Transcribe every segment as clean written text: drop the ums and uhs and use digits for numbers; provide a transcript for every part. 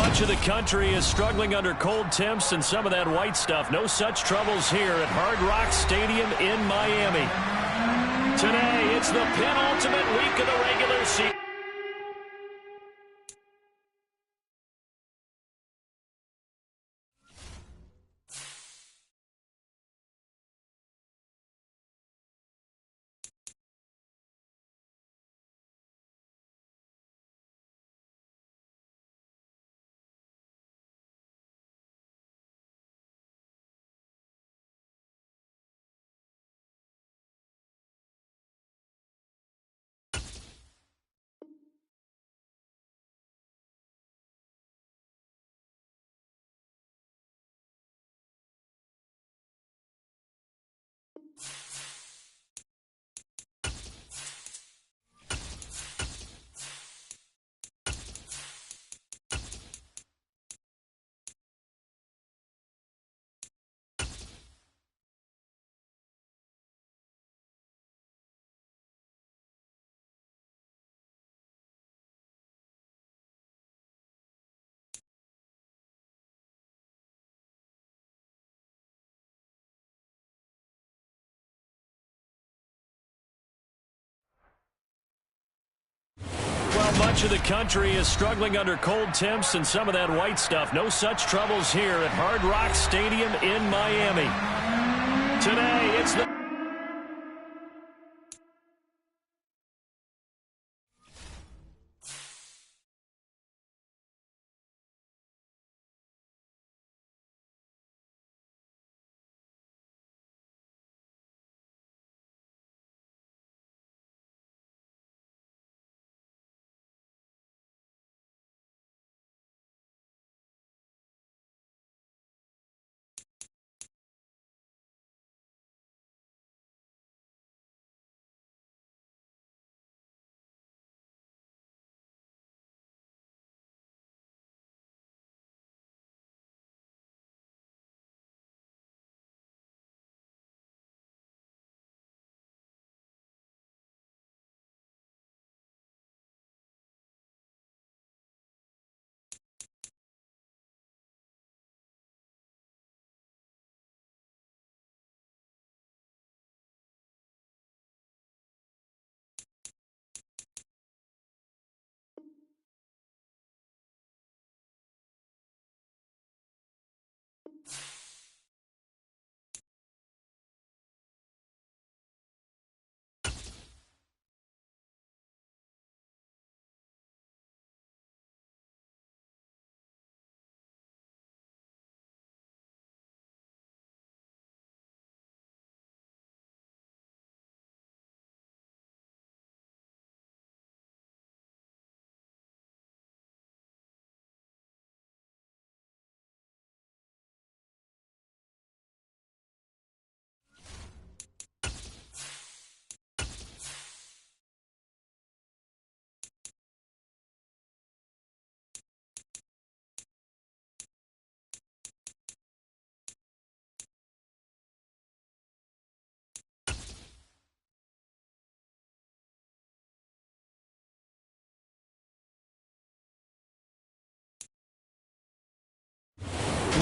Much of the country is struggling under cold temps and some of that white stuff. No such troubles here at Hard Rock Stadium in Miami. Today, it's the penultimate week of the regular season. Much of the country is struggling under cold temps and some of that white stuff. No such troubles here at Hard Rock Stadium in Miami. Today, it's the...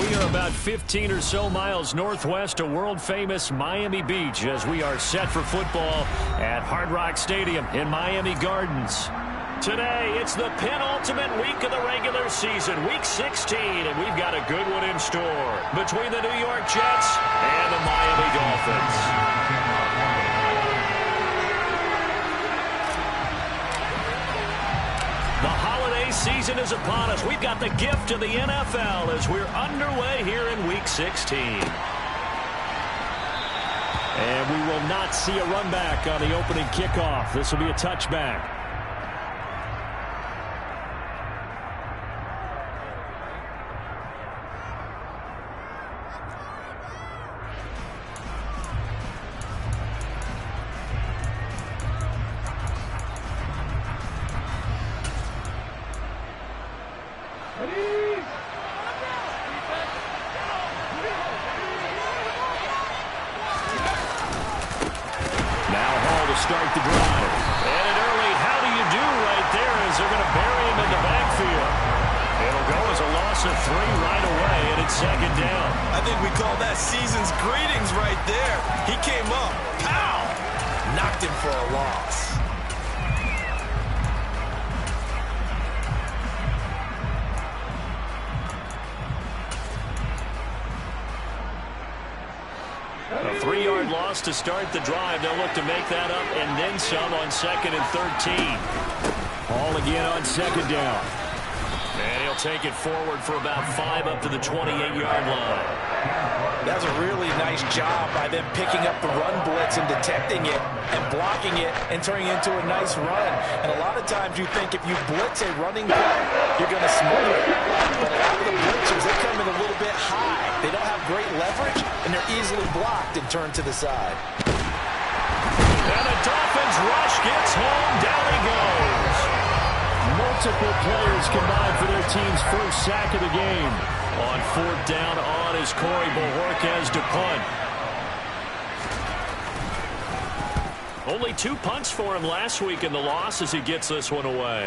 We are about 15 or so miles northwest of world-famous Miami Beach as we are set for football at Hard Rock Stadium in Miami Gardens. Today, it's the penultimate week of the regular season, week 16, and we've got a good one in store between the New York Jets and the Miami Dolphins. The holiday season is upon us. We've got the gift of the NFL as we're underway here in Week 16. And we will not see a run back on the opening kickoff. This will be a touchback. Start the drive. And an early how do you do right there as they're going to bury him in the backfield. It'll go as a long loss of 3 right away, and it's second down. I think we call that season's greetings right there. He came up, pow, knocked him for a loss. A 3-yard loss to start the drive. They'll look to make that up and then some on 2nd and 13. Ball again on 2nd down. And he'll take it forward for about 5 up to the 28-yard line. That's a really nice job by them picking up the run blitz and detecting it and blocking it and turning it into a nice run. And a lot of times you think if you blitz a running play, you're going to smother it. But a lot of the blitzers, they come in a little bit high. They don't have great leverage, and they're easily blocked and turned to the side. And the Dolphins rush gets home. Down he goes. Multiple players combined for their team's first sack of the game. On 4th down on is Corey Bojorquez to punt. Only 2 punts for him last week in the loss as he gets this one away.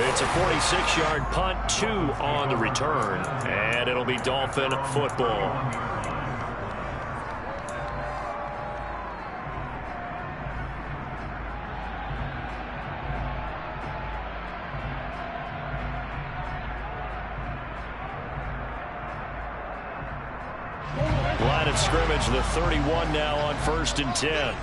It's a 46-yard punt, 2 on the return, and it'll be Dolphin football. Line of scrimmage, the 31 now on 1st and 10.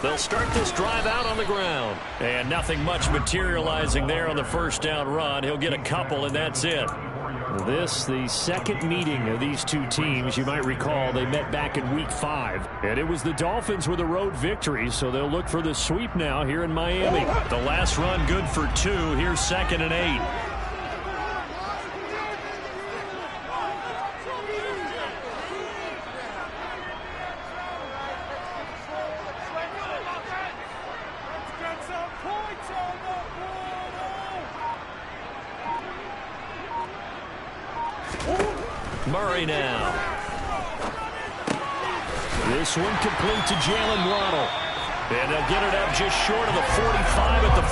They'll start this drive out on the ground. And nothing much materializing there on the 1st down run. He'll get a couple, and that's it. This, the second meeting of these two teams. You might recall they met back in Week 5. And it was the Dolphins with a road victory, so they'll look for the sweep now here in Miami. The last run good for 2. Here's 2nd and 8. Murray now. This one complete to Jalen Waddle. And they'll get it up just short of the 45 at the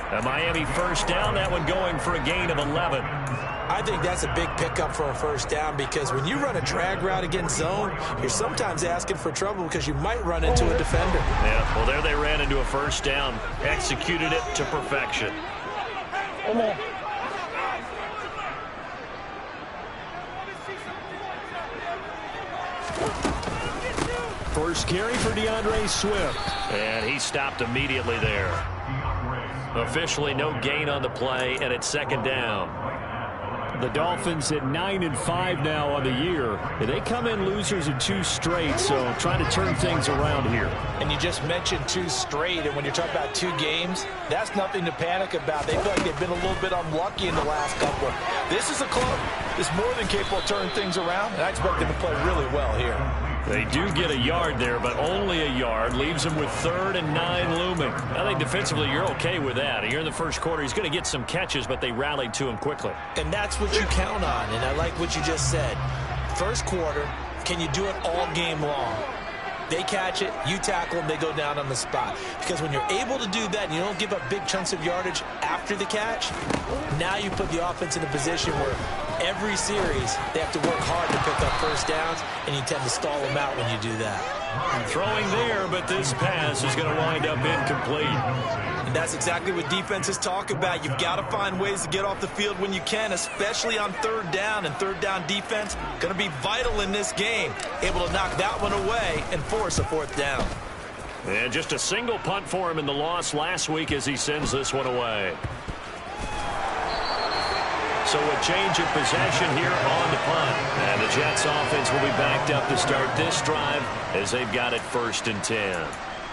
44. A Miami first down, that one going for a gain of 11. I think that's a big pickup for a first down because when you run a drag route against zone, you're sometimes asking for trouble because you might run into a defender. Yeah, well, there they ran into a first down. Executed it to perfection. Come on. First carry for DeAndre Swift. And he stopped immediately there. Officially no gain on the play, and it's 2nd down. The Dolphins at 9-5 now on the year. They come in losers in 2 straight, so trying to turn things around here. And you just mentioned 2 straight, and when you're talking about 2 games, that's nothing to panic about. They feel like they've been a little bit unlucky in the last couple. This is a club that's more than capable of turning things around, and I expect them to play really well here. They do get a yard there, but only a yard. Leaves him with 3rd and 9 looming. I think defensively you're okay with that. Here in the first quarter, he's going to get some catches, but they rallied to him quickly. And that's what you count on, and I like what you just said. First quarter, can you do it all game long? They catch it, you tackle them, they go down on the spot. Because when you're able to do that and you don't give up big chunks of yardage after the catch, now you put the offense in a position where every series they have to work hard to pick up first downs, and you tend to stall them out when you do that. Throwing there, but this pass is going to wind up incomplete. And that's exactly what defenses talk about. You've got to find ways to get off the field when you can, especially on 3rd down. And 3rd down defense going to be vital in this game. Able to knock that one away and force a 4th down. And just a single punt for him in the loss last week as he sends this one away. So a change of possession here on the punt. And the Jets offense will be backed up to start this drive as they've got it 1st and 10.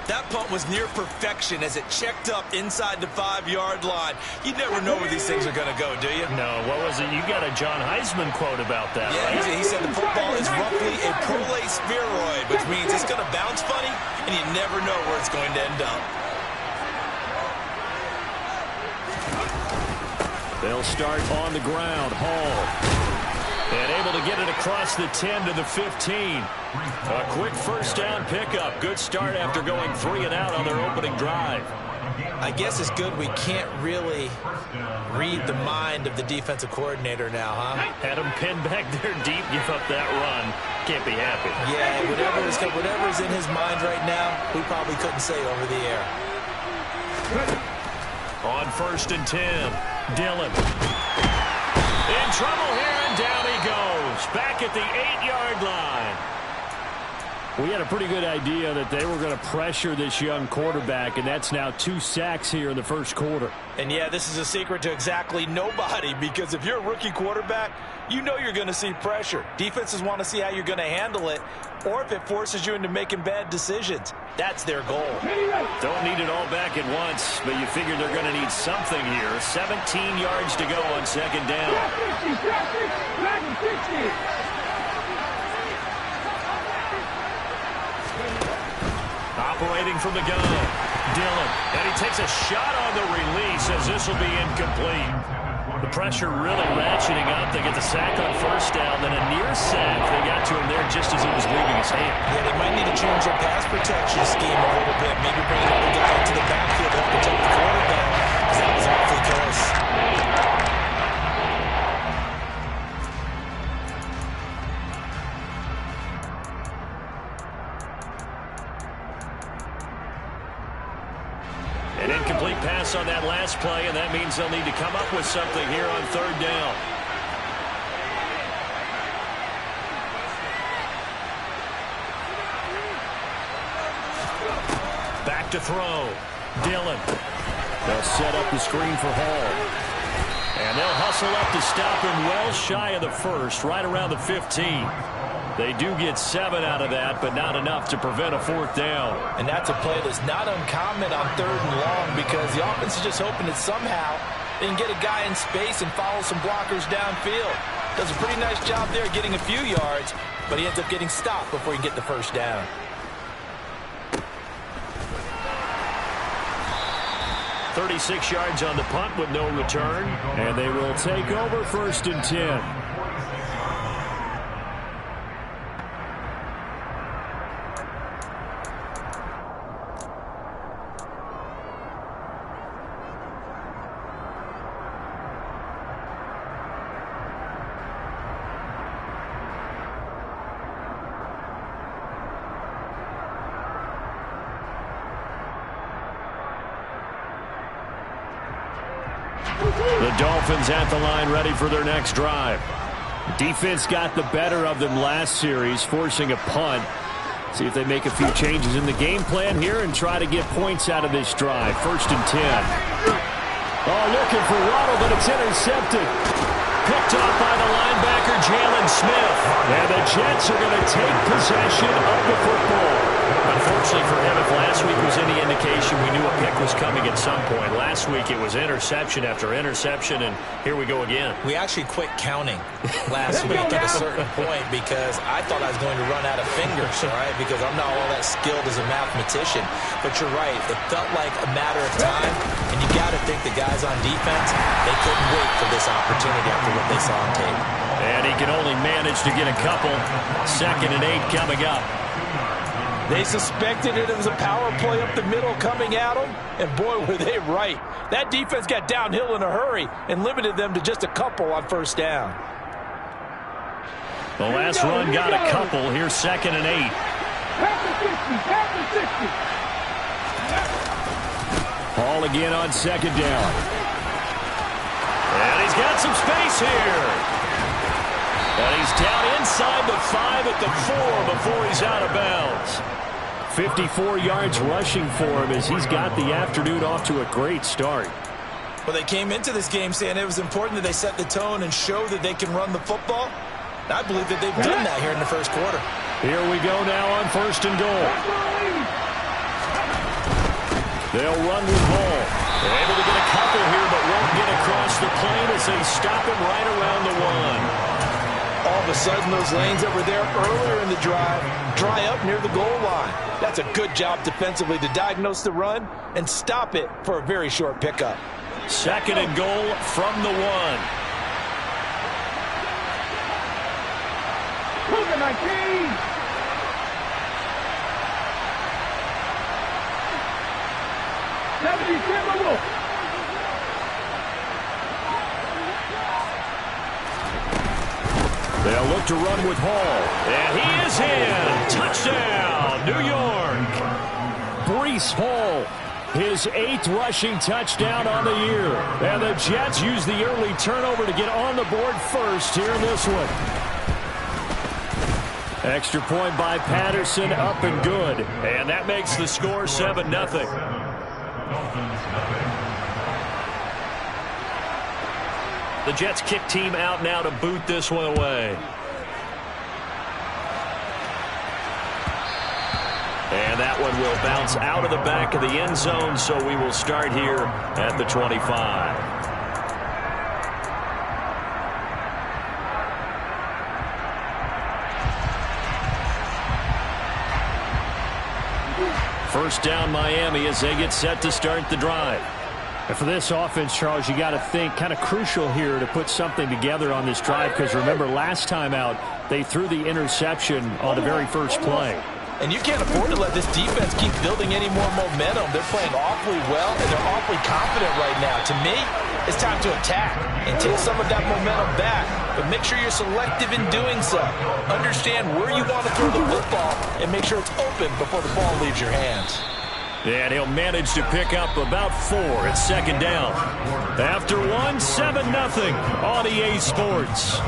That punt was near perfection as it checked up inside the 5-yard line. You never know where these things are going to go, do you? No, what was it? You got a John Heisman quote about that, yeah, right? He said the football is roughly a prolate spheroid, which means it's going to bounce funny, and you never know where it's going to end up. They'll start on the ground. Hall. And able to get it across the 10 to the 15. A quick first down pickup. Good start after going 3 and out on their opening drive. I guess it's good we can't really read the mind of the defensive coordinator now, huh? Had him pinned back there deep, give up that run. Can't be happy. Yeah, whatever's in his mind right now, we probably couldn't say over the air. On 1st and 10, Dillon. In trouble here, and down he goes. Back at the 8-yard line. We had a pretty good idea that they were going to pressure this young quarterback, and that's now 2 sacks here in the first quarter. And, yeah, this is a secret to exactly nobody, because if you're a rookie quarterback, you know you're going to see pressure. Defenses want to see how you're going to handle it, or if it forces you into making bad decisions. That's their goal. Don't need it all back at once, but you figure they're going to need something here. 17 yards to go on 2nd down. Operating from the gun, Dillon. And he takes a shot on the release as this will be incomplete. The pressure really ratcheting up. They get the sack on 1st down, then a near sack. They got to him there just as he was leaving his hand. Yeah, they might need to change their pass protection scheme a little bit. Maybe bring another guy into the backfield to help protect the quarterback, because that was awfully close. An incomplete pass on that last play, and that means they'll need to come up with something here on 3rd down. Back to throw. Dillon. They'll set up the screen for Hall. And they'll hustle up to stop him well shy of the 1st, right around the 15. They do get 7 out of that, but not enough to prevent a 4th down. And that's a play that's not uncommon on 3rd and long, because the offense is just hoping that somehow they can get a guy in space and follow some blockers downfield. Does a pretty nice job there getting a few yards, but he ends up getting stopped before he can get the 1st down. .36 yards on the punt with no return, and they will take over 1st and 10. The Dolphins at the line, ready for their next drive. Defense got the better of them last series, forcing a punt. See if they make a few changes in the game plan here and try to get points out of this drive. 1st and 10. Oh, looking for Waddle, but it's intercepted. Picked off by the linebacker, Jalen Smith. And the Jets are going to take possession of the football. Unfortunately for him, if last week was any indication, we knew a pick was coming at some point. Last week it was interception after interception, and here we go again. We actually quit counting last week at a certain point because I thought I was going to run out of fingers, all right, because I'm not all that skilled as a mathematician. But you're right. It felt like a matter of time, and you got to think the guys on defense, they couldn't wait for this opportunity after what they saw on tape. And he can only manage to get a couple. 2nd and 8 coming up. They suspected it was a power play up the middle coming at them, and boy, were they right. That defense got downhill in a hurry and limited them to just a couple on 1st down. The last run got a couple. Here's 2nd and 8. Hall again on 2nd down. And he's got some space here. And he's down inside the 5 at the 4 before he's out of bounds. 54 yards rushing for him as he's got the afternoon off to a great start. Well, they came into this game saying it was important that they set the tone and show that they can run the football. I believe that they've done that here in the 1st quarter. Here we go now on 1st and goal. They'll run with Hall. They're able to get a couple here, but won't get across the plane as they stop him right around the 1. All of a sudden, those lanes that were there earlier in the drive dry up near the goal line. That's a good job defensively to diagnose the run and stop it for a very short pickup. 2nd and goal from the 1. Cougar 19. They'll look to run with Hall. And he is in. Touchdown, New York. Breece Hall, his 8th rushing touchdown on the year. And the Jets use the early turnover to get on the board first here in this one. Extra point by Patterson, up and good. And that makes the score 7-0. The Jets kick team out now to boot this one away. And that one will bounce out of the back of the end zone, so we will start here at the 25. First down Miami as they get set to start the drive. And for this offense, Charles, you got to think kind of crucial here to put something together on this drive, because remember last time out they threw the interception on the very first play. And you can't afford to let this defense keep building any more momentum. They're playing awfully well, and they're awfully confident right now. To me, it's time to attack and take some of that momentum back, but make sure you're selective in doing so. Understand where you want to throw the football and make sure it's open before the ball leaves your hands. And he'll manage to pick up about 4 at second down. After 1, 7-0 on EA Sports.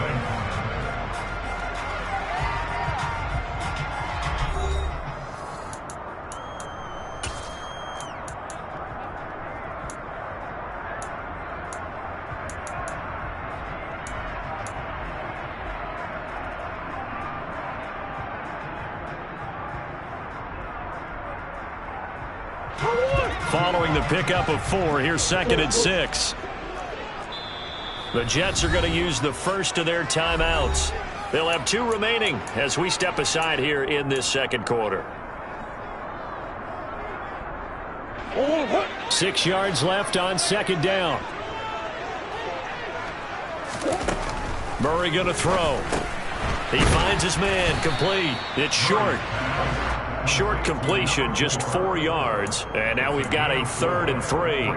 Following the pickup of 4, here's 2nd and 6. The Jets are going to use the first of their timeouts. They'll have 2 remaining as we step aside here in this second quarter. 6 yards left on second down. Murray going to throw. He finds his man, complete. It's short. Short completion, just 4 yards. And now we've got a 3rd and 3.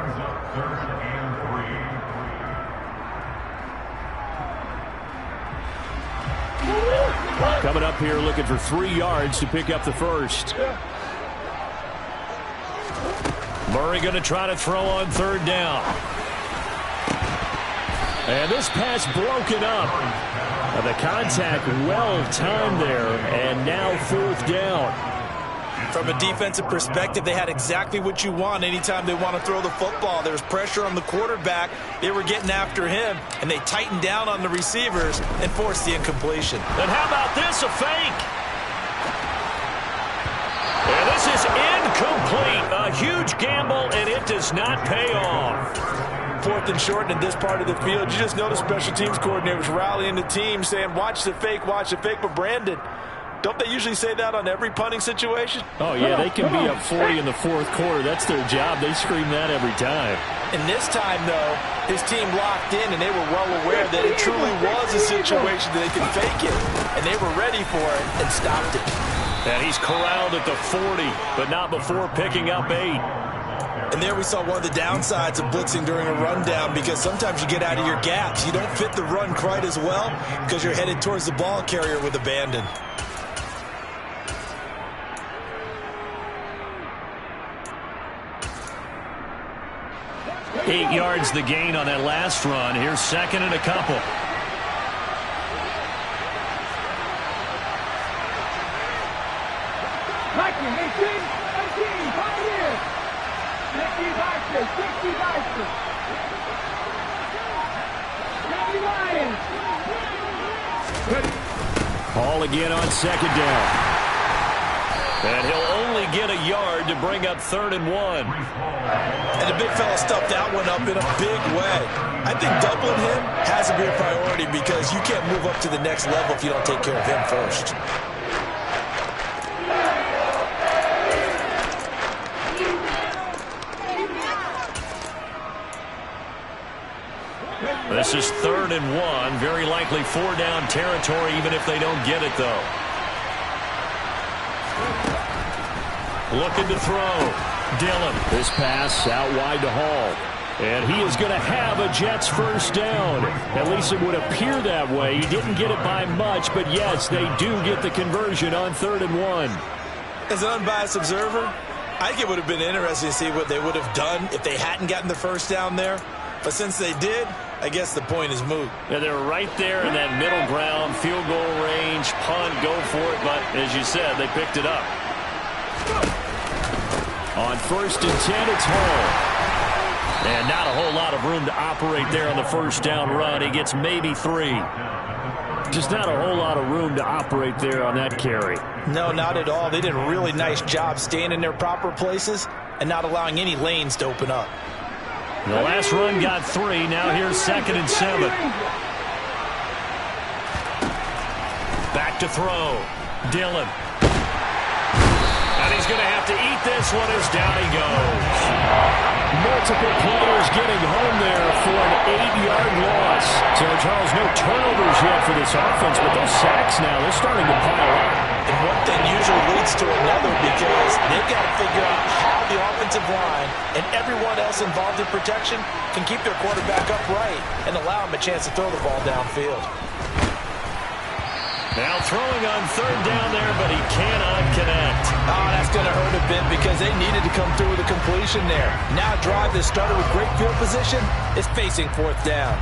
Coming up here looking for 3 yards to pick up the first. Murray going to try to throw on 3rd down. And this pass broken up. The contact well timed there, and now 4th down. From a defensive perspective, they had exactly what you want anytime they want to throw the football. There was pressure on the quarterback. They were getting after him, and they tightened down on the receivers and forced the incompletion. And how about this, a fake? And this is incomplete. A huge gamble, and it does not pay off. 4th and short in this part of the field. You just notice special teams coordinators rallying the team, saying, watch the fake, but Brandon, don't they usually say that on every punting situation? Oh, yeah, they can be up 40 in the 4th quarter. That's their job. They scream that every time. And this time, though, his team locked in, and they were well aware that it truly was a situation that they could fake it, and they were ready for it and stopped it. And he's corralled at the 40, but not before picking up 8. And there we saw one of the downsides of blitzing during a rundown, because sometimes you get out of your gaps. You don't fit the run quite as well because you're headed towards the ball carrier with abandon. Eight yards the gain on that last run. Here's 2nd and a couple. Hall again on 2nd down. And he'll only get a yard to bring up 3rd and 1. And the big fella stuffed that one up in a big way. I think doubling him has to be a priority, because you can't move up to the next level if you don't take care of him first. This is 3rd and 1. Very likely 4-down territory, even if they don't get it, though. Looking to throw. Dillon. This pass out wide to Hall. And he is going to have a Jets first down. At least it would appear that way. He didn't get it by much, but yes, they do get the conversion on 3rd and 1. As an unbiased observer, I think it would have been interesting to see what they would have done if they hadn't gotten the first down there. But since they did, I guess the point is moot. Yeah, they're right there in that middle ground, field goal range, punt, go for it. But as you said, they picked it up. On 1st and 10, it's Hall. And not a whole lot of room to operate there on the first down run. He gets maybe 3. Just not a whole lot of room to operate there on that carry. No, not at all. They did a really nice job staying in their proper places and not allowing any lanes to open up. The last run got 3. Now here's 2nd and 7. Back to throw. Dillon. And he's going to have to eat this one as down he goes. Multiple players getting home there for an 8-yard loss. So, Charles, no turnovers yet for this offense, but those sacks now, they're starting to pile up. And one thing usually leads to another because they've got to figure out how the offensive line and everyone else involved in protection can keep their quarterback upright and allow him a chance to throw the ball downfield. Now throwing on 3rd down there, but he cannot connect. Oh, that's going to hurt a bit because they needed to come through with a completion there. Now a drive that started with great field position is facing 4th down.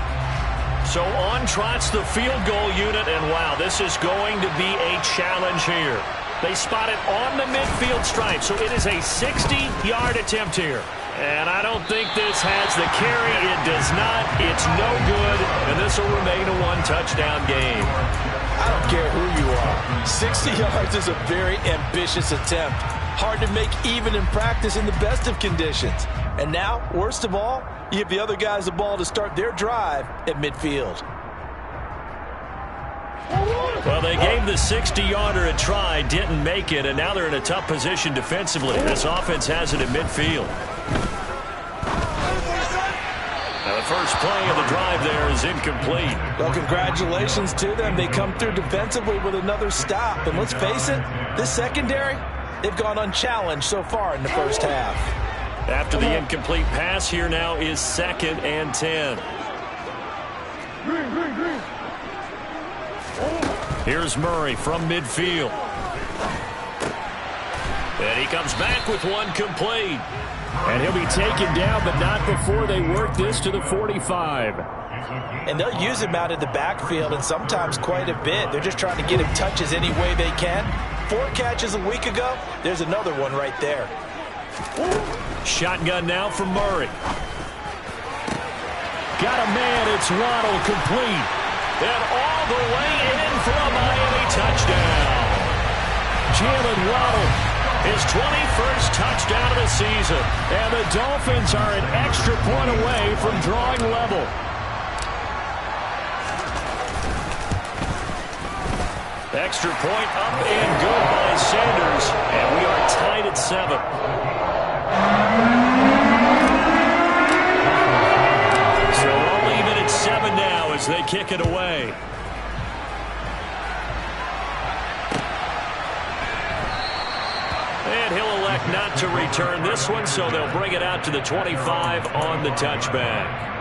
So on trots the field goal unit, and wow, this is going to be a challenge here. They spot it on the midfield stripe, so it is a 60-yard attempt here. And I don't think this has the carry. It does not. It's no good, and this will remain a 1-touchdown game. I don't care who you are. 60 yards is a very ambitious attempt. Hard to make even in practice in the best of conditions. And now, worst of all, you give the other guys the ball to start their drive at midfield. Well, they gave the 60-yarder a try, didn't make it, and now they're in a tough position defensively. This offense has it at midfield. Now the first play of the drive there is incomplete. Well, congratulations to them. They come through defensively with another stop. And let's face it, this secondary, they've gone unchallenged so far in the first half. After the incomplete pass, here now is 2nd and 10. Here's Murray from midfield. And he comes back with one complete. And he'll be taken down, but not before they work this to the 45. And they'll use him out of the backfield, and sometimes quite a bit. They're just trying to get him touches any way they can. 4 catches a week ago. There's another one right there. Shotgun now from Murray. Got a man. It's Waddle complete. And all the way in for a Miami touchdown. Jalen Waddle. His 21st touchdown of the season. And the Dolphins are an extra point away from drawing level. Extra point up and good by Sanders. And we are tied at 7. So all even at 7 now as they kick it away. And he'll elect not to return this one, so they'll bring it out to the 25 on the touchback.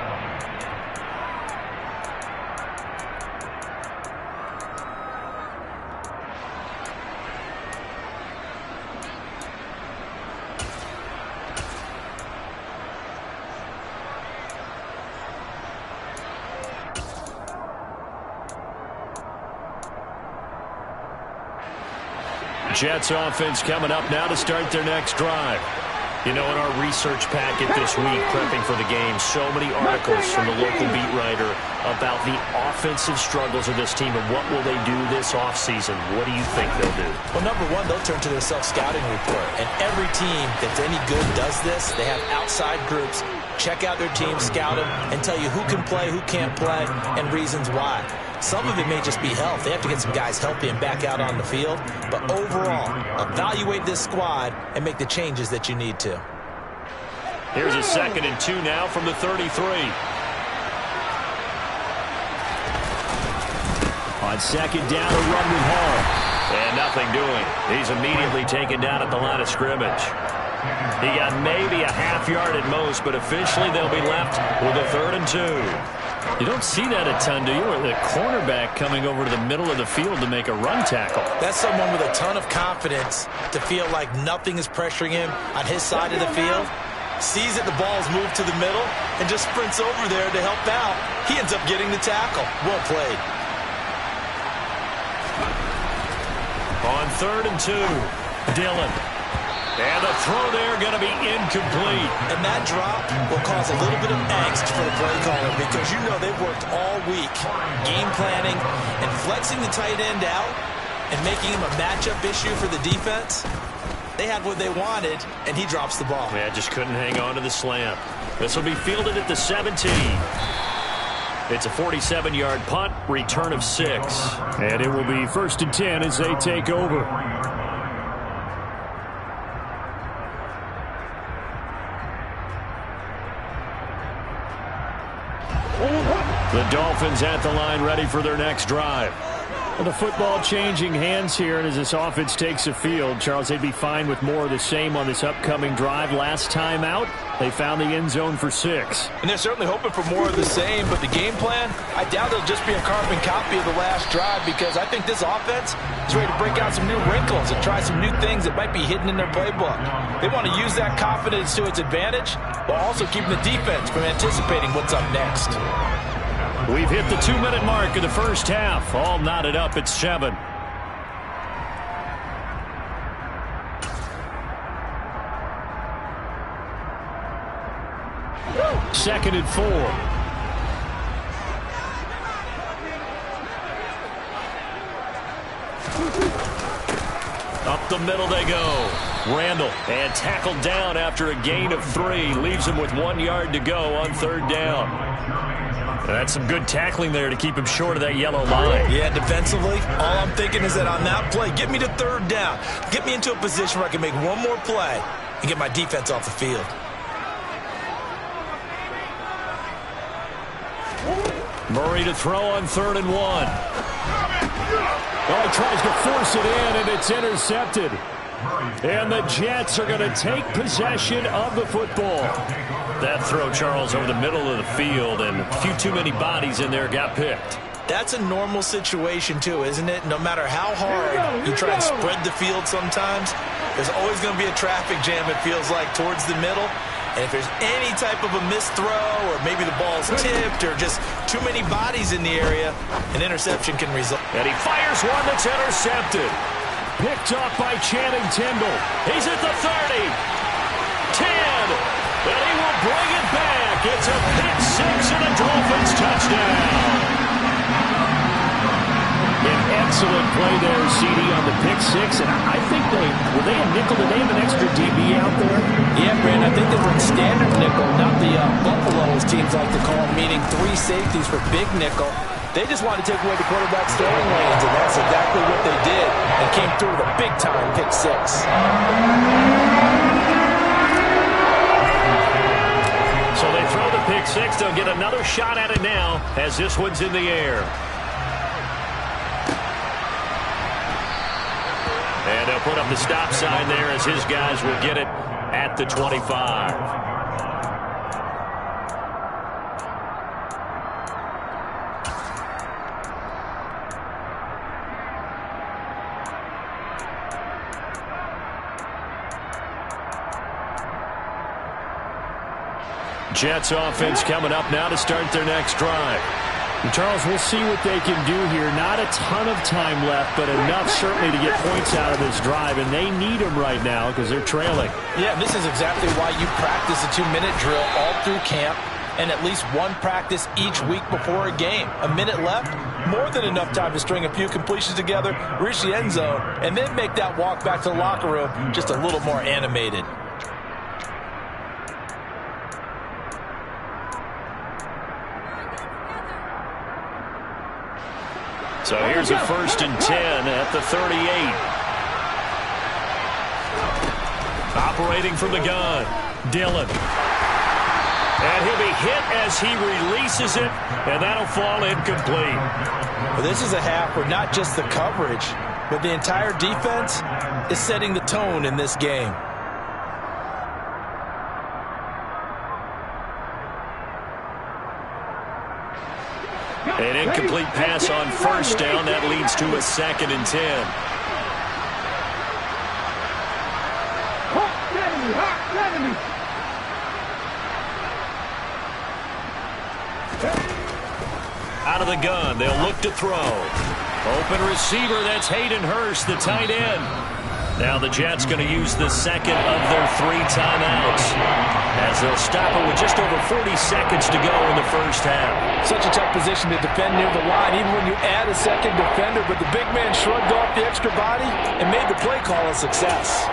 Jets offense coming up now to start their next drive. You know, in our research packet this week, prepping for the game, so many articles from the local beat writer about the offensive struggles of this team and what will they do this offseason. What do you think they'll do? Well, number one, they'll turn to their self-scouting report. And every team that's any good does this. They have outside groups, check out their team, scout them, and tell you who can play, who can't play, and reasons why. Some of it may just be health. They have to get some guys healthy and back out on the field. But overall, evaluate this squad and make the changes that you need to. Here's a 2nd and 2 now from the 33. On second down, a run with Hall. And nothing doing. He's immediately taken down at the line of scrimmage. He got maybe a half yard at most, but officially they'll be left with a 3rd and 2. You don't see that a ton, do you? Or the cornerback coming over to the middle of the field to make a run tackle. That's someone with a ton of confidence to feel like nothing is pressuring him on his side of the field. Sees that the ball's moved to the middle and just sprints over there to help out. He ends up getting the tackle. Well played. On 3rd and 2, Dillon. And the throw there going to be incomplete. And that drop will cause a little bit of angst for the play caller because you know they've worked all week game planning and flexing the tight end out and making him a matchup issue for the defense. They had what they wanted, and he drops the ball. Yeah, just couldn't hang on to the slant. This will be fielded at the 17. It's a 47-yard punt, return of 6. And it will be 1st and 10 as they take over. The Dolphins at the line ready for their next drive. Well, the football changing hands here, and as this offense takes the field, Charles, they'd be fine with more of the same on this upcoming drive. Last time out, they found the end zone for 6. And they're certainly hoping for more of the same, but the game plan, I doubt it'll just be a carbon copy of the last drive because I think this offense is ready to break out some new wrinkles and try some new things that might be hidden in their playbook. They want to use that confidence to its advantage while also keeping the defense from anticipating what's up next. We've hit the 2-minute mark of the first half. All knotted up at 7. Second and 4. Up the middle they go. Randall, and tackled down after a gain of 3. Leaves him with 1 yard to go on 3rd down. That's some good tackling there to keep him short of that yellow line. Yeah, defensively, all I'm thinking is that on that play, get me to 3rd down. Get me into a position where I can make one more play and get my defense off the field. Murray to throw on 3rd and 1. Well, he tries to force it in, and it's intercepted. And the Jets are going to take possession of the football. That throw, Charles, over the middle of the field, and a few too many bodies in there got picked. That's a normal situation, too, isn't it? No matter how hard you try and spread the field sometimes, there's always going to be a traffic jam, it feels like, towards the middle. And if there's any type of a missed throw or maybe the ball's tipped or just too many bodies in the area, an interception can result. And he fires one that's intercepted. Picked up by Channing Tindall. He's at the 30. 10. And he will bring it back. It's a pick 6 and a Dolphins touchdown. An excellent play there, CD, on the pick 6. And I think were they a nickel? Did they have an extra DB out there? Yeah, Brandon, I think they were in standard nickel, not the Buffalo, as teams like to call them, meaning 3 safeties for big nickel. They just wanted to take away the quarterback's throwing lanes, and that's exactly what they did, and came through with a big-time pick 6. So they throw the pick 6. They'll get another shot at it now as this one's in the air. And they'll put up the stop sign there as his guys will get it at the 25. Jets offense coming up now to start their next drive. And Charles, we'll see what they can do here. Not a ton of time left, but enough certainly to get points out of this drive, and they need them right now because they're trailing. Yeah, this is exactly why you practice a 2-minute drill all through camp and at least one practice each week before a game. A minute left, more than enough time to string a few completions together, reach the end zone, and then make that walk back to the locker room just a little more animated. So here's a 1st and 10 at the 38. Operating from the gun, Dillon. And he'll be hit as he releases it, and that'll fall incomplete. Well, this is a half where not just the coverage, but the entire defense is setting the tone in this game. An incomplete pass on first down. That leads to a 2nd and 10. Out of the gun, they'll look to throw. Open receiver, that's Hayden Hurst, the tight end. Now the Jets going to use the second of their 3 timeouts, as they'll stop it with just over 40 seconds to go in the first half. Such a tough position to defend near the line, even when you add a second defender, but the big man shrugged off the extra body and made the play call a success.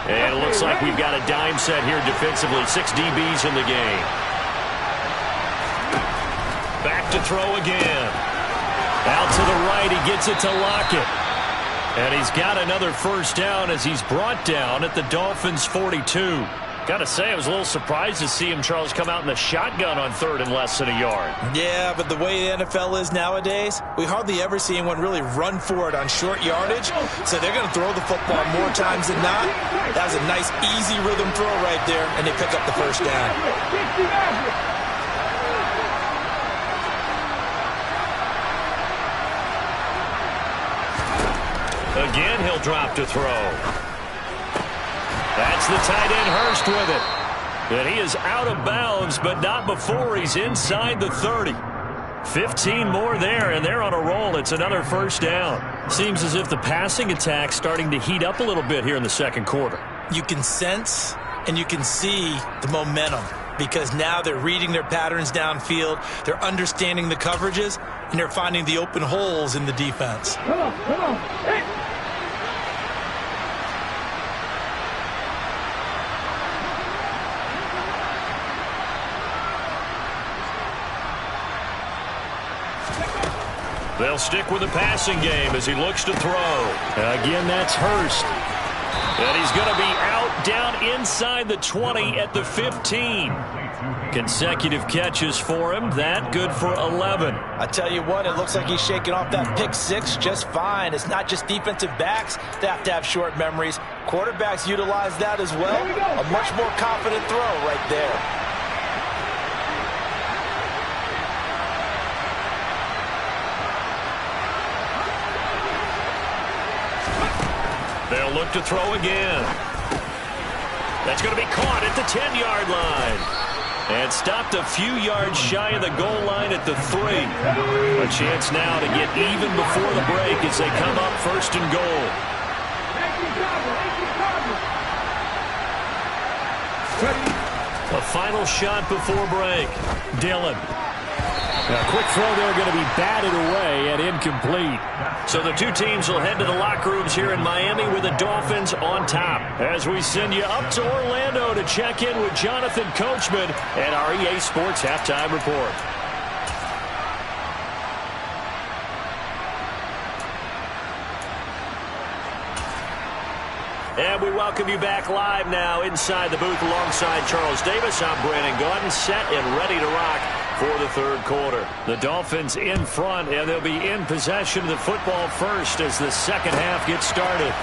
And it looks like we've got a dime set here defensively. 6 DBs in the game. Back to throw again. Out to the right, he gets it to Lockett. And he's got another first down as he's brought down at the Dolphins' 42. Got to say, I was a little surprised to see him, Charles, come out in the shotgun on 3rd and less than a yard. Yeah, but the way the NFL is nowadays, we hardly ever see anyone really run for it on short yardage. So they're going to throw the football more times than not. That was a nice, easy rhythm throw right there, and they pick up the first down. Again, he'll drop to throw. That's the tight end, Hurst, with it. And he is out of bounds, but not before he's inside the 30. 15 more there, and they're on a roll. It's another first down. Seems as if the passing attack's starting to heat up a little bit here in the second quarter. You can sense and you can see the momentum, because now they're reading their patterns downfield, they're understanding the coverages, and they're finding the open holes in the defense. Come on. Hey. They'll stick with the passing game as he looks to throw. Again, that's Hurst. And he's going to be out down inside the 20 at the 15. Consecutive catches for him. That good for 11. I tell you what, it looks like he's shaking off that pick 6 just fine. It's not just defensive backs that have short memories. Quarterbacks utilize that as well. A much more confident throw right there. They'll look to throw again. That's going to be caught at the 10-yard line. And stopped a few yards shy of the goal line at the 3. A chance now to get even before the break as they come up 1st and goal. A final shot before break. Dillon. A quick throw there, going to be batted away and incomplete. So the two teams will head to the locker rooms here in Miami with the Dolphins on top. As we send you up to Orlando to check in with Jonathan Coachman and our EA Sports Halftime Report. And we welcome you back live now inside the booth alongside Charles Davis. I'm Brandon Gaudin, set and ready to rock for the third quarter. The Dolphins in front, and they'll be in possession of the football first as the second half gets started.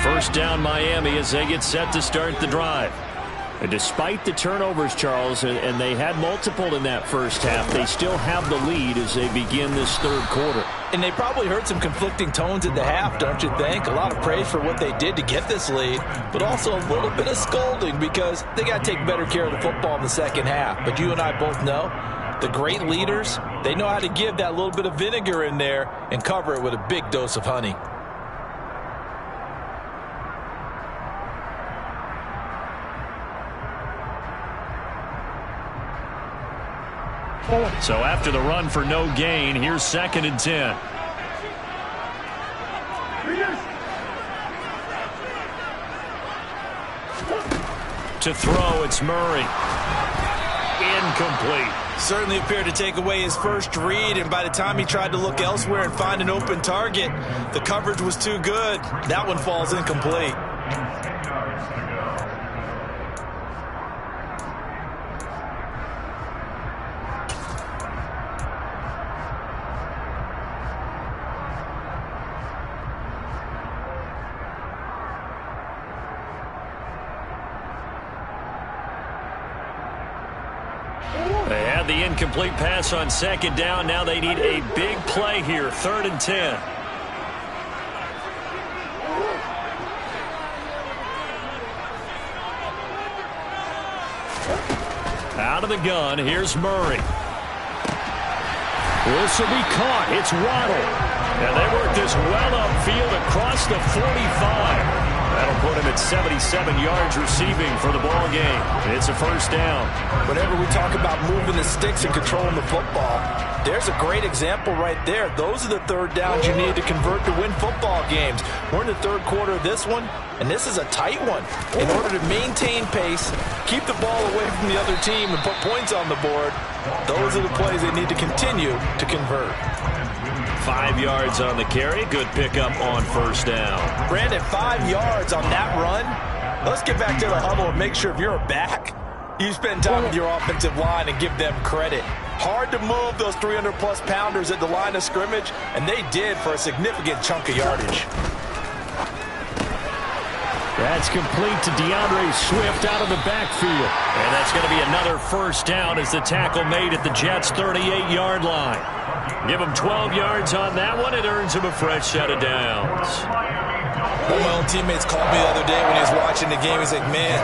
First down Miami as they get set to start the drive. And despite the turnovers, Charles, and they had multiple in that first half, they still have the lead as they begin this third quarter. And they probably heard some conflicting tones at the half, don't you think? A lot of praise for what they did to get this lead, but also a little bit of scolding because they got to take better care of the football in the second half. But you and I both know the great leaders, they know how to give that little bit of vinegar in there and cover it with a big dose of honey. So after the run for no gain, here's 2nd and 10. To throw, it's Murray. Incomplete. Certainly appeared to take away his first read, and by the time he tried to look elsewhere and find an open target, the coverage was too good. That one falls incomplete. They had the incomplete pass on 2nd down. Now they need a big play here, 3rd and 10. Out of the gun, here's Murray. This will be caught. It's Waddle. And they work this well upfield across the 45. That'll put him at 77 yards receiving for the ball game. It's a 1st down. Whenever we talk about moving the sticks and controlling the football, there's a great example right there. Those are the 3rd downs you need to convert to win football games. We're in the 3rd quarter of this one, and this is a tight one. In order to maintain pace, keep the ball away from the other team, and put points on the board, those are the plays they need to continue to convert. 5 yards on the carry. Good pickup on 1st down. Brandon, 5 yards on that run. Let's get back to the huddle and make sure if you're a back, you spend time with your offensive line and give them credit. Hard to move those 300-plus pounders at the line of scrimmage, and they did for a significant chunk of yardage. That's complete to DeAndre Swift out of the backfield. And that's going to be another 1st down as the tackle made at the Jets' 38-yard line. Give him 12 yards on that one. It earns him a fresh set of downs. One of my own teammates called me the other day when he was watching the game. He's like, man,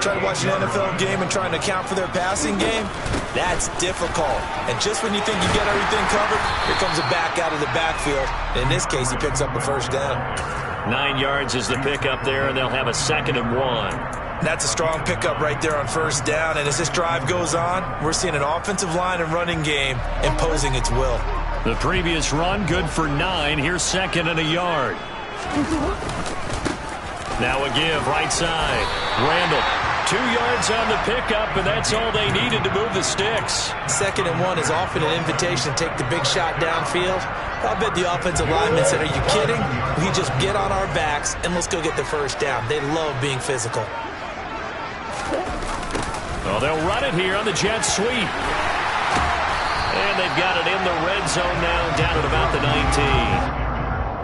trying to watch an NFL game and trying to account for their passing game, that's difficult. And just when you think you get everything covered, here comes a back out of the backfield. In this case, he picks up the 1st down. 9 yards is the pickup there, and they'll have a 2nd and 1. That's a strong pickup right there on 1st down. And as this drive goes on, we're seeing an offensive line and running game imposing its will. The previous run, good for 9. Here's 2nd and a yard. Now a give, right side. Randall, 2 yards on the pickup, and that's all they needed to move the sticks. 2nd and 1 is often an invitation to take the big shot downfield. I bet the offensive lineman said, are you kidding? We just get on our backs and let's go get the 1st down. They love being physical. Well, they'll run it here on the jet sweep. And they've got it in the red zone now, down at about the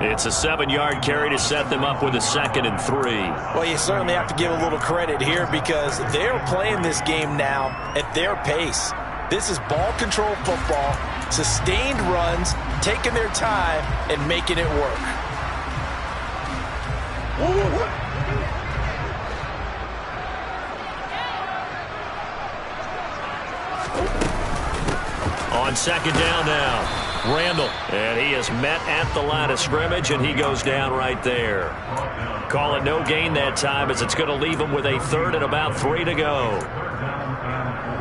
19. It's a 7-yard carry to set them up with a 2nd and 3. Well, you certainly have to give a little credit here because they're playing this game now at their pace. This is ball control football, sustained runs, taking their time, and making it work. On 2nd down now, Randall, and he is met at the line of scrimmage, and he goes down right there. Call it no gain that time as it's going to leave him with a 3rd and about 3 to go.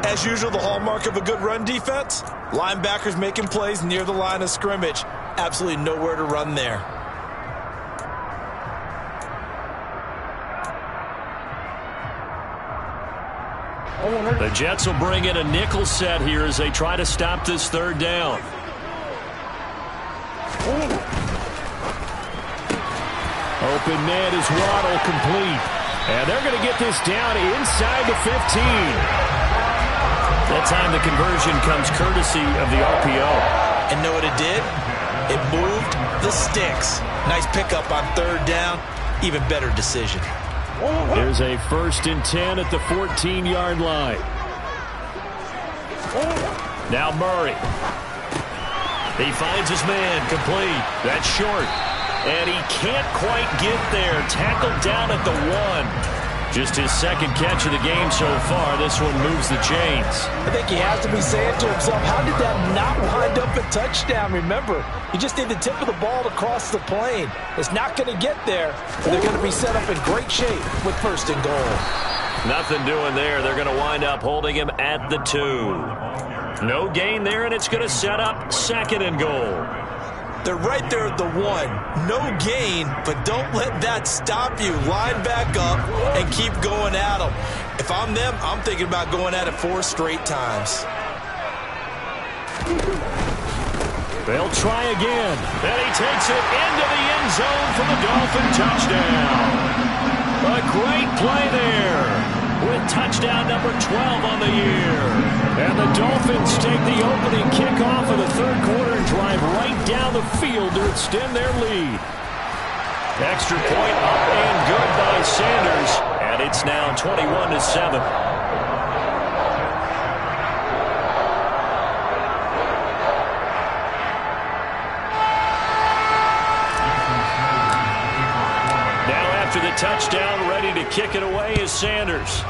As usual, the hallmark of a good run defense, linebackers making plays near the line of scrimmage. Absolutely nowhere to run there. The Jets will bring in a nickel set here as they try to stop this 3rd down. Open man is Waddle, complete. And they're going to get this down inside the 15. That time the conversion comes courtesy of the RPO. And know what it did? It moved the sticks. Nice pickup on 3rd down. Even better decision. There's a 1st and 10 at the 14-yard line. Now Murray. He finds his man, complete. That's short. And he can't quite get there. Tackled down at the 1. Just his 2nd catch of the game so far. This one moves the chains. I think he has to be saying to himself, how did that not wind up a touchdown? Remember, you just need the tip of the ball to cross the plane. It's not going to get there. They're going to be set up in great shape with 1st and goal. Nothing doing there. They're going to wind up holding him at the 2. No gain there, and it's going to set up 2nd and goal. They're right there at the 1. No gain, but don't let that stop you. Line back up and keep going at them. If I'm them, I'm thinking about going at it 4 straight times. They'll try again. And he takes it into the end zone for the Dolphin touchdown. A great play there with touchdown number 12 on the year. And the Dolphins take the opening kickoff of the 3rd quarter and drive right down the field to extend their lead. Extra point up and good by Sanders. And it's now 21-7. After the touchdown, ready to kick it away is Sanders.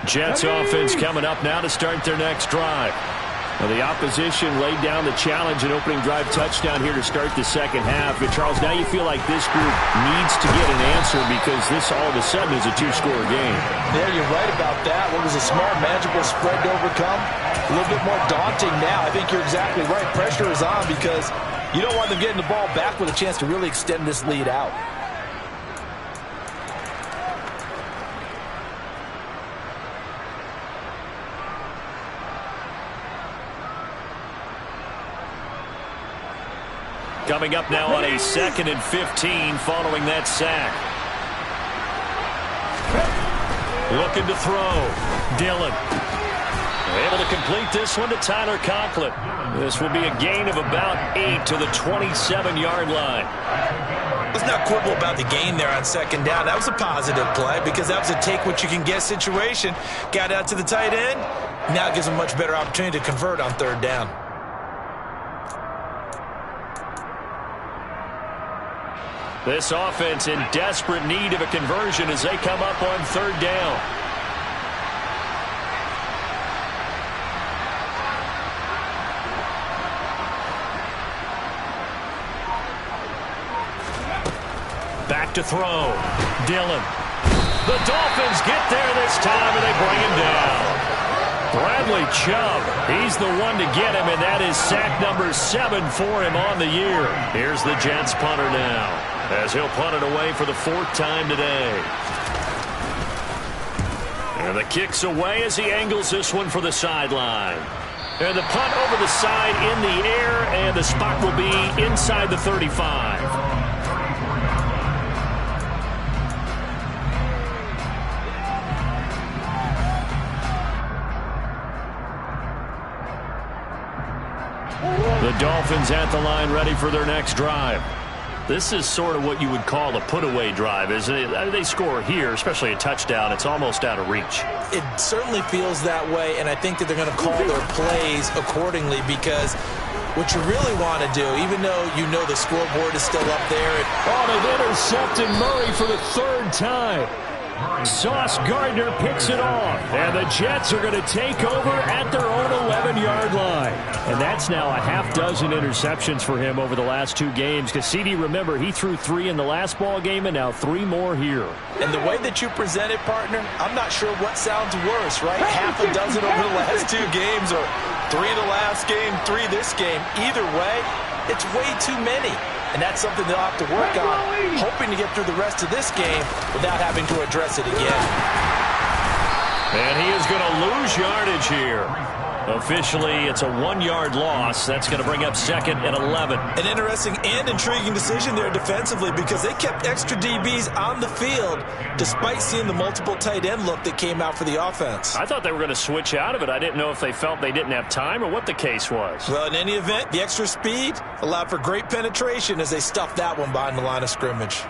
Jets offense coming up now to start their next drive. Well, the opposition laid down the challenge and opening drive touchdown here to start the 2nd half. But Charles, now you feel like this group needs to get an answer because this all of a sudden is a 2-score game. Yeah, you're right about that. What was a small, manageable spread to overcome? A little bit more daunting now. I think you're exactly right. Pressure is on because you don't want them getting the ball back with a chance to really extend this lead out. Coming up now on a 2nd and 15 following that sack. Looking to throw. Dillon. Able to complete this one to Tyler Conklin. This will be a gain of about 8 to the 27-yard line. Let's not quibble about the gain there on 2nd down. That was a positive play because that was a take-what-you-can-get situation. Got out to the tight end. Now it gives them a much better opportunity to convert on 3rd down. This offense in desperate need of a conversion as they come up on 3rd down. Back to throw. Dillon. The Dolphins get there this time, and they bring him down. Bradley Chubb, he's the one to get him, and that is sack number 7 for him on the year. Here's the Jets punter now, as he'll punt it away for the 4th time today. And the kick's away as he angles this one for the sideline. And the punt over the side in the air, and the spot will be inside the 35. The Dolphins at the line ready for their next drive. This is sort of what you would call a put-away drive, isn't it? They score here, especially a touchdown. It's almost out of reach. It certainly feels that way, and I think that they're going to call their plays accordingly because what you really want to do, even though you know the scoreboard is still up there. They've intercepted Murray for the 3rd time. Sauce Gardner picks it off, and the Jets are going to take over at their own 11-yard line. And that's now a half dozen interceptions for him over the last 2 games. Because CD, remember, he threw 3 in the last ball game and now 3 more here. And the way that you present it, partner, I'm not sure what sounds worse, right? Half a dozen over the last 2 games or 3 the last game, 3 this game. Either way, it's way too many. And that's something they'll have to work on, hoping to get through the rest of this game without having to address it again. And he is going to lose yardage here. Officially, it's a 1-yard loss. That's going to bring up 2nd and 11. An interesting and intriguing decision there defensively because they kept extra DBs on the field despite seeing the multiple tight end look that came out for the offense. I thought they were going to switch out of it. I didn't know if they felt they didn't have time or what the case was. Well, in any event, the extra speed allowed for great penetration as they stuffed that one behind the line of scrimmage.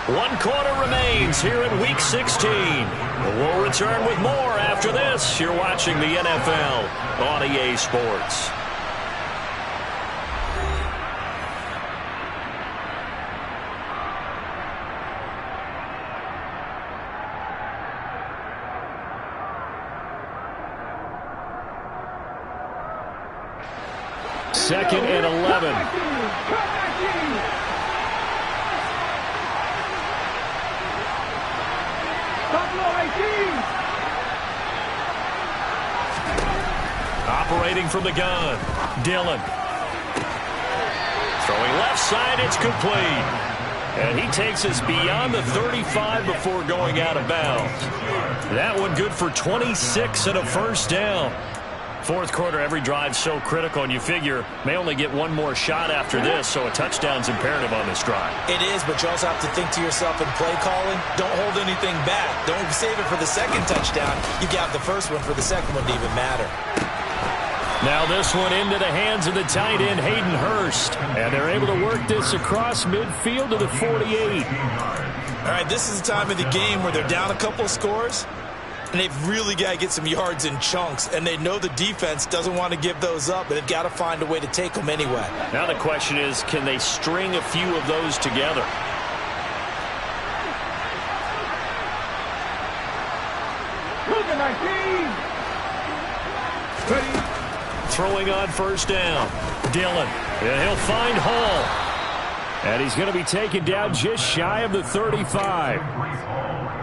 One quarter remains here in Week 16. We'll return with more after this. You're watching the NFL on EA Sports. Second and 11. Operating from the gun, Dillon. Throwing left side, it's complete. And he takes us beyond the 35 before going out of bounds. That one good for 26 and a first down. Fourth quarter, every drive so critical, and you figure may only get one more shot after this, so a touchdown's imperative on this drive. It is, but you also have to think to yourself in play calling, don't hold anything back. Don't save it for the second touchdown. You got the first one for the second one to even matter. Now this one into the hands of the tight end, Hayden Hurst. And they're able to work this across midfield to the 48. All right, this is the time of the game where they're down a couple scores, and they've really got to get some yards in chunks, and they know the defense doesn't want to give those up, but they've got to find a way to take them anyway. Now the question is, can they string a few of those together? Throwing on first down, Dillon, and he'll find Hall. And he's going to be taken down just shy of the 35.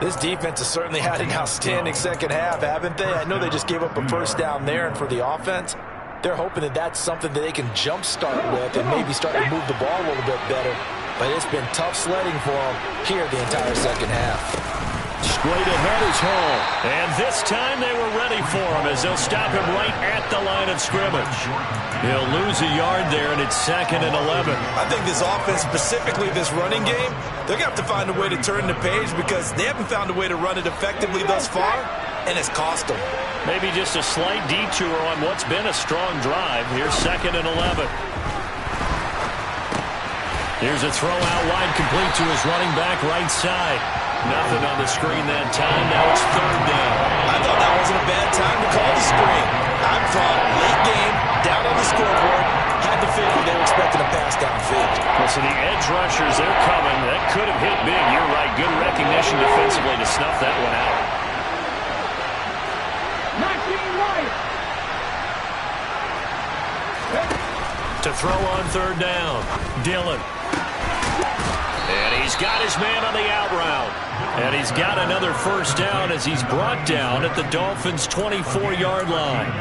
This defense has certainly had an outstanding second half, haven't they? I know they just gave up a first down there, and for the offense, they're hoping that that's something that they can jumpstart with and maybe start to move the ball a little bit better. But it's been tough sledding for them here the entire second half. Straight ahead is Hall. And this time they were ready for him as they'll stop him right at the line of scrimmage. He'll lose a yard there, and it's second and 11. I think this offense, specifically this running game, they're going to have to find a way to turn the page because they haven't found a way to run it effectively thus far, and it's cost them. Maybe just a slight detour on what's been a strong drive. Here's second and 11. Here's a throw out wide, complete to his running back right side. Nothing on the screen that time. Now it's third down. I thought that wasn't a bad time to call the screen. I thought late game, down on the scoreboard, had to figure they were expecting a pass downfield. Listen, the edge rushers, they're coming. That could have hit big. You're right. Good recognition defensively to snuff that one out. To throw on third down, Dillon. And he's got his man on the out route. And he's got another first down as he's brought down at the Dolphins' 24-yard line.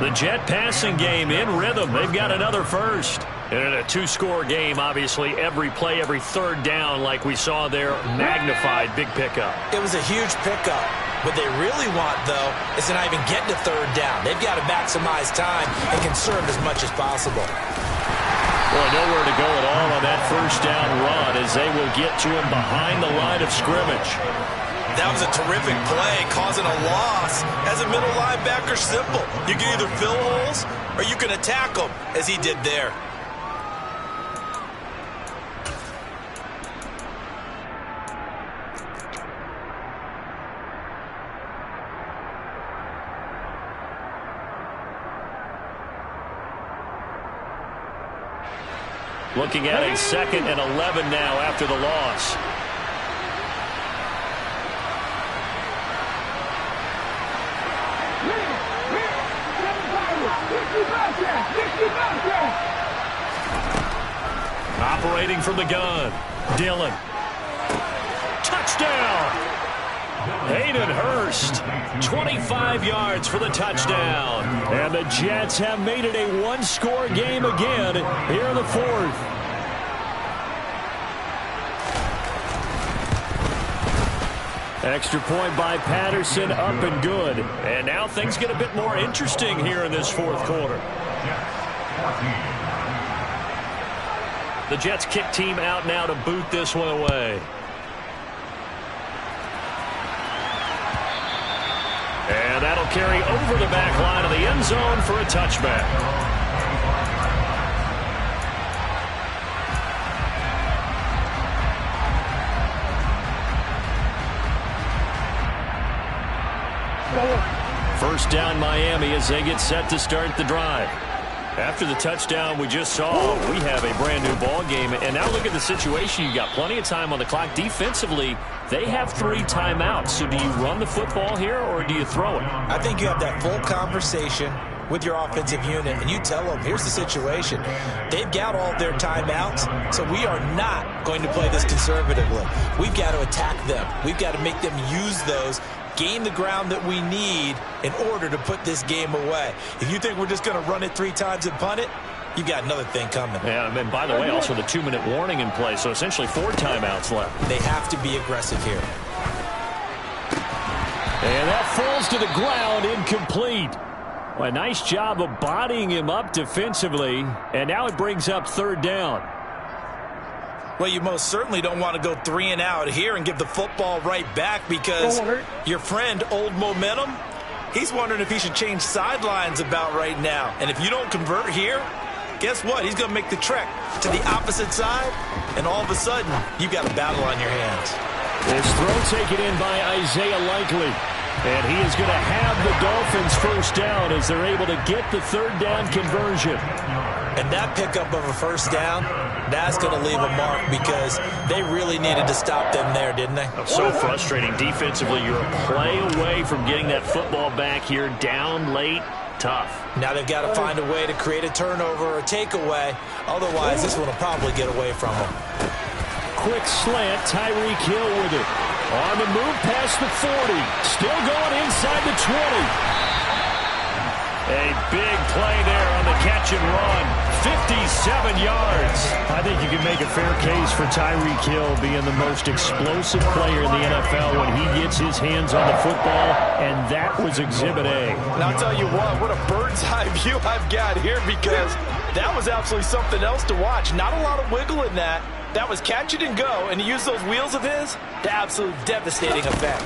The Jet passing game in rhythm. They've got another first. And in a two-score game, obviously, every play, every third down, like we saw there, magnified, big pickup. It was a huge pickup. What they really want, though, is to not even get to third down. They've got to maximize time and conserve as much as possible. Boy, nowhere to go at all on that first down run as they will get to him behind the line of scrimmage. That was a terrific play, causing a loss. As a middle linebacker, simple. You can either fill holes or you can attack them, as he did there. Looking at a second and 11 now after the loss. Operating from the gun, Dillon. Touchdown! Hayden Hurst, 25 yards for the touchdown. And the Jets have made it a one-score game again here in the fourth. Extra point by Patterson, up and good. And now things get a bit more interesting here in this fourth quarter. The Jets kick team out now to boot this one away. And that'll carry over the back line of the end zone for a touchback. First down Miami as they get set to start the drive. After the touchdown we just saw, we have a brand new ball game. And now look at the situation. You got plenty of time on the clock. Defensively, they have 3 timeouts. So do you run the football here or do you throw it? I think you have that full conversation with your offensive unit, and you tell them, here's the situation. They've got all their timeouts, so we are not going to play this conservatively. We've got to attack them. We've got to make them use those, gain the ground that we need in order to put this game away. If you think we're just going to run it 3 times and punt it, you got another thing coming. Yeah, and by the way, also the 2-minute warning in play, so essentially 4 timeouts left. They have to be aggressive here. And that falls to the ground, incomplete. Well, a nice job of bodying him up defensively, and now it brings up 3rd down. Well, you most certainly don't want to go 3 and out here and give the football right back because your friend, Old Momentum, he's wondering if he should change sidelines about right now. And if you don't convert here, guess what? He's going to make the trek to the opposite side, and all of a sudden, you've got a battle on your hands. This throw taken in by Isaiah Likely. And he is going to have the Dolphins first down as they're able to get the 3rd down conversion. And that pickup of a first down, that's going to leave a mark because they really needed to stop them there, didn't they? So frustrating defensively. You're a play away from getting that football back here, down late, tough. Now they've got to find a way to create a turnover or a takeaway. Otherwise, this one will probably get away from them. Quick slant, Tyreek Hill with it. On the move past the 40. Still going inside the 20. A big play there on the catch and run. 57 yards. I think you can make a fair case for Tyreek Hill being the most explosive player in the NFL when he gets his hands on the football, and that was Exhibit A. And I'll tell you what a bird's eye view I've got here because that was absolutely something else to watch. Not a lot of wiggle in that. That was catch it and go, and he used those wheels of his to absolute devastating effect.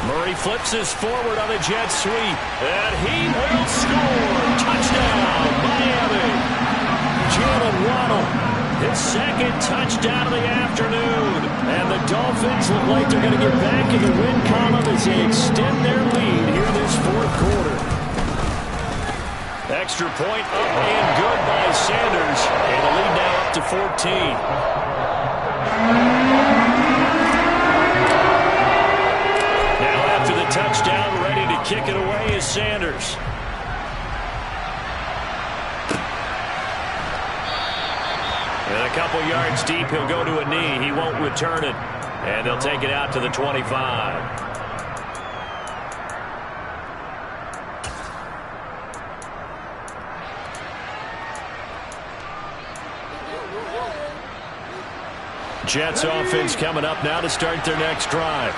Murray flips his forward on a jet sweep, and he will score. Touchdown, Miami. Jalen Waddle, his 2nd touchdown of the afternoon. And the Dolphins look like they're going to get back in the win column as they extend their lead here this 4th quarter. Extra point up and good by Sanders. And the lead now up to 14. Now after the touchdown, ready to kick it away is Sanders. And a couple yards deep, he'll go to a knee. He won't return it. And they'll take it out to the 25. Jets offense coming up now to start their next drive.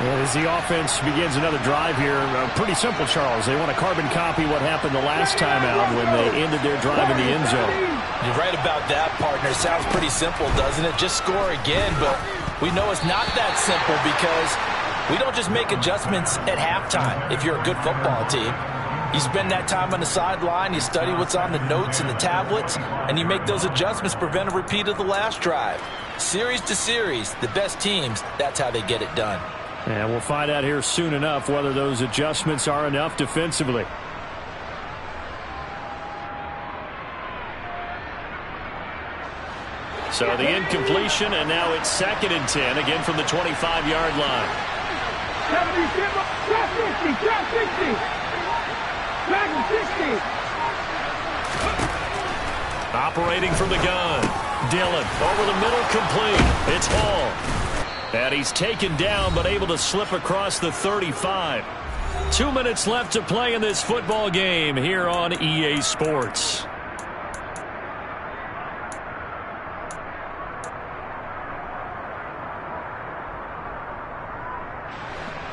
And as the offense begins another drive here, pretty simple, Charles. They want to carbon copy what happened the last time out when they ended their drive in the end zone. You're right about that, partner. Sounds pretty simple, doesn't it? Just score again, but we know it's not that simple because we don't just make adjustments at halftime if you're a good football team. You spend that time on the sideline, you study what's on the notes and the tablets, and you make those adjustments, prevent a repeat of the last drive. Series to series, the best teams, that's how they get it done. And we'll find out here soon enough whether those adjustments are enough defensively. So the incompletion, and now it's 2nd and 10, again from the 25-yard line. 60. Operating from the gun. Dillon over the middle, complete. It's Hall. And he's taken down but able to slip across the 35. 2 minutes left to play in this football game here on EA Sports.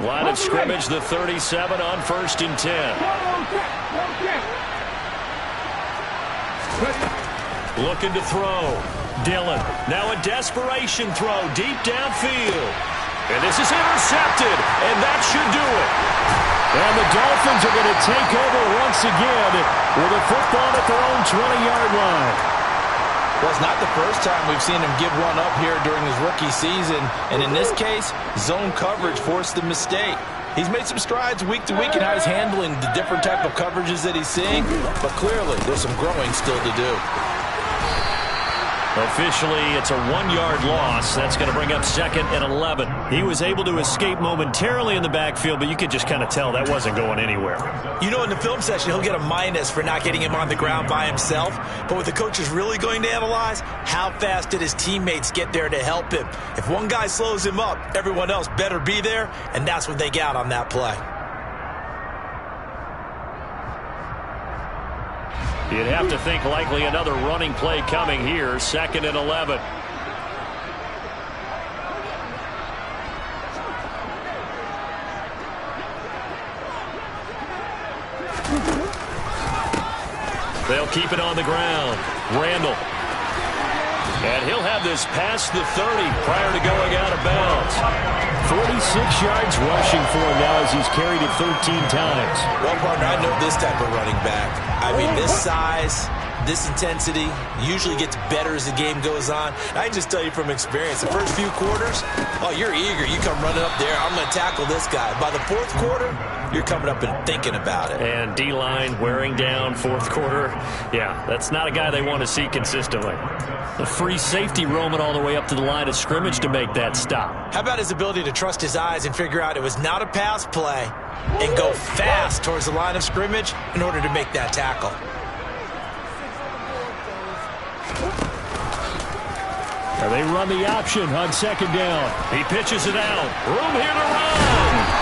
Line of scrimmage, the 37 on 1st and 10. Looking to throw. Dillon, now a desperation throw deep downfield. And this is intercepted, and that should do it. And the Dolphins are going to take over once again with a football at their own 20-yard line. Well, it's not the first time we've seen him give one up here during his rookie season. And in this case, zone coverage forced the mistake. He's made some strides week to week in how he's handling the different type of coverages that he's seeing, but clearly there's some growing still to do. Officially, it's a 1-yard loss. That's going to bring up 2nd and 11. He was able to escape momentarily in the backfield, but you could just kind of tell that wasn't going anywhere. You know, in the film session, he'll get a minus for not getting him on the ground by himself. But what the coach is really going to analyze, how fast did his teammates get there to help him? If one guy slows him up, everyone else better be there, and that's what they got on that play. You'd have to think likely another running play coming here. 2nd and 11. They'll keep it on the ground. Randall. And he'll have this past the 30 prior to going out of bounds. 46 yards rushing for him now as he's carried it 13 times. Well, partner, I know this type of running back. I mean, this size, this intensity usually gets better as the game goes on. I can just tell you from experience, the first few quarters, oh, you're eager. You come running up there, I'm going to tackle this guy. By the 4th quarter, you're coming up and thinking about it. And D-line wearing down 4th quarter. Yeah, that's not a guy they want to see consistently. The free safety roaming all the way up to the line of scrimmage to make that stop. How about his ability to trust his eyes and figure out it was not a pass play and go fast towards the line of scrimmage in order to make that tackle? Now they run the option on 2nd down. He pitches it out. Room here to run.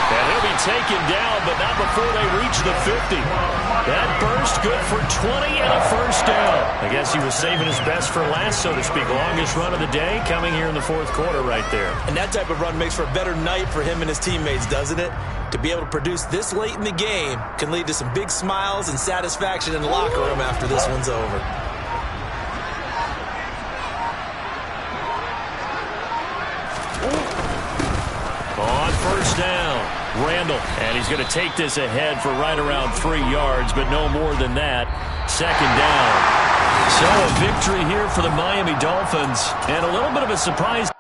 And he'll be taken down, but not before they reach the 50. That burst good for 20 and a 1st down. I guess he was saving his best for last, so to speak. Longest run of the day coming here in the 4th quarter right there. And that type of run makes for a better night for him and his teammates, doesn't it? To be able to produce this late in the game can lead to some big smiles and satisfaction in the locker room after this one's over. On 1st down, Randall. And he's going to take this ahead for right around 3 yards, but no more than that. 2nd down. So a victory here for the Miami Dolphins, and a little bit of a surprise.